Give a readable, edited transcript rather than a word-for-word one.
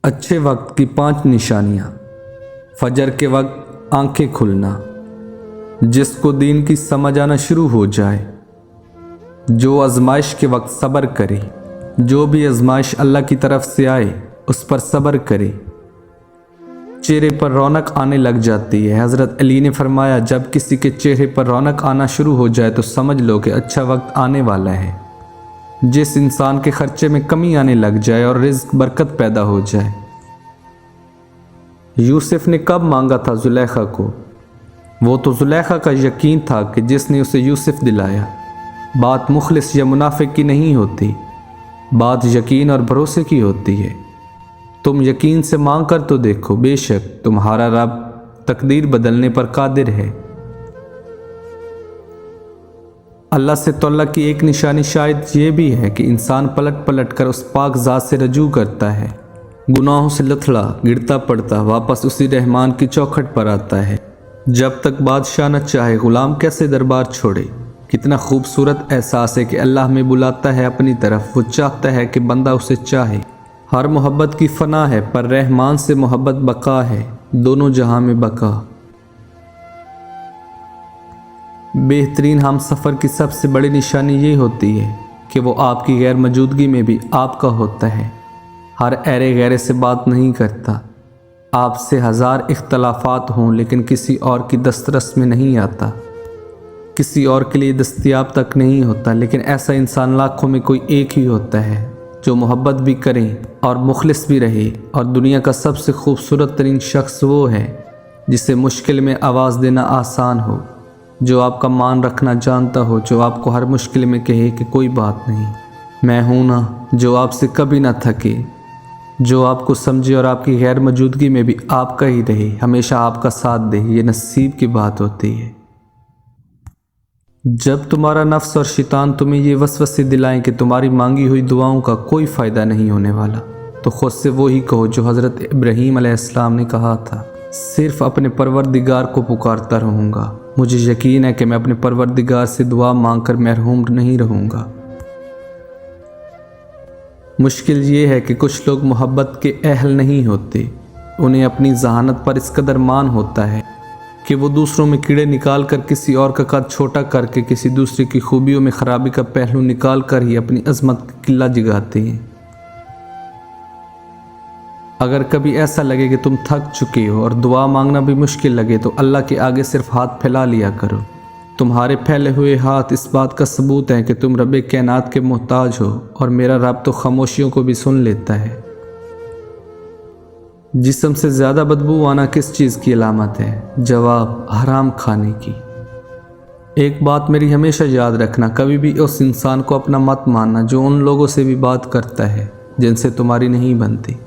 अच्छे वक्त की 5 निशानियाँ। फजर के वक्त आंखें खुलना। जिसको दीन की समझ आना शुरू हो जाए। जो आजमाइश के वक्त सब्र करे। जो भी आजमाइश अल्लाह की तरफ से आए उस पर सब्र करे। चेहरे पर रौनक आने लग जाती है। हज़रत अली ने फरमाया, जब किसी के चेहरे पर रौनक आना शुरू हो जाए तो समझ लो कि अच्छा वक्त आने वाला है। जिस इंसान के खर्चे में कमी आने लग जाए और रिज़्क बरकत पैदा हो जाए। यूसुफ ने कब मांगा था जुलेखा को? वो तो जुलेखा का यकीन था कि जिसने उसे यूसुफ दिलाया। बात मुखलिस या मुनाफिक की नहीं होती, बात यकीन और भरोसे की होती है। तुम यकीन से मांग कर तो देखो, बेशक तुम्हारा रब तकदीर बदलने पर कादिर है। अल्लाह से तौल्ला की एक निशानी शायद ये भी है कि इंसान पलट पलट कर उस पाक ज़ात से रजू करता है। गुनाहों से लथड़ा गिरता पड़ता वापस उसी रहमान की चौखट पर आता है। जब तक बादशाह न चाहे गुलाम कैसे दरबार छोड़े। कितना खूबसूरत एहसास है कि अल्लाह में बुलाता है अपनी तरफ। वो चाहता है कि बंदा उसे चाहे। हर मोहब्बत की फना है पर रहमान से मोहब्बत बका है, दोनों जहां में बका। बेहतरीन हम सफ़र की सबसे बड़ी निशानी ये होती है कि वो आपकी गैर मौजूदगी में भी आपका होता है। हर ऐरे गैरे से बात नहीं करता। आपसे 1000 इख्तलाफात हों लेकिन किसी और की दस्तरस में नहीं आता। किसी और के लिए दस्तयाब तक नहीं होता, लेकिन ऐसा इंसान लाखों में कोई एक ही होता है जो मोहब्बत भी करें और मुखलिस भी रहे। और दुनिया का सबसे खूबसूरत तरीन शख्स वो है जिसे मुश्किल में आवाज़ देना आसान हो, जो आपका मान रखना जानता हो, जो आपको हर मुश्किल में कहे कि कोई बात नहीं, मैं हूं ना, जो आपसे कभी ना थके, जो आपको समझे और आपकी गैर मौजूदगी में भी आपका ही रहे, हमेशा आपका साथ दे। ये नसीब की बात होती है। जब तुम्हारा नफ्स और शैतान तुम्हें ये वसवसे दिलाएं कि तुम्हारी मांगी हुई दुआओं का कोई फ़ायदा नहीं होने वाला, तो खुद से वो ही कहो जो हज़रत इब्राहीम अलैहिस्सलाम ने कहा था, सिर्फ अपने परवरदिगार को पुकारता रहूँगा। मुझे यकीन है कि मैं अपने परवरदिगार से दुआ मांगकर महरूम नहीं रहूँगा। मुश्किल ये है कि कुछ लोग मोहब्बत के अहल नहीं होते। उन्हें अपनी जहानत पर इस कदर मान होता है कि वो दूसरों में कीड़े निकाल कर, किसी और का कद छोटा करके, किसी दूसरे की खूबियों में ख़राबी का पहलू निकाल कर ही अपनी अजमत की किला जगाते हैं। अगर कभी ऐसा लगे कि तुम थक चुके हो और दुआ मांगना भी मुश्किल लगे तो अल्लाह के आगे सिर्फ हाथ फैला लिया करो। तुम्हारे फैले हुए हाथ इस बात का सबूत हैं कि तुम रब कायनात के मोहताज हो, और मेरा रब तो खामोशियों को भी सुन लेता है। जिस्म से ज़्यादा बदबू आना किस चीज़ की अलामत है? जवाब, हराम खाने की। एक बात मेरी हमेशा याद रखना, कभी भी उस इंसान को अपना मत मानना जो उन लोगों से भी बात करता है जिनसे तुम्हारी नहीं बनती।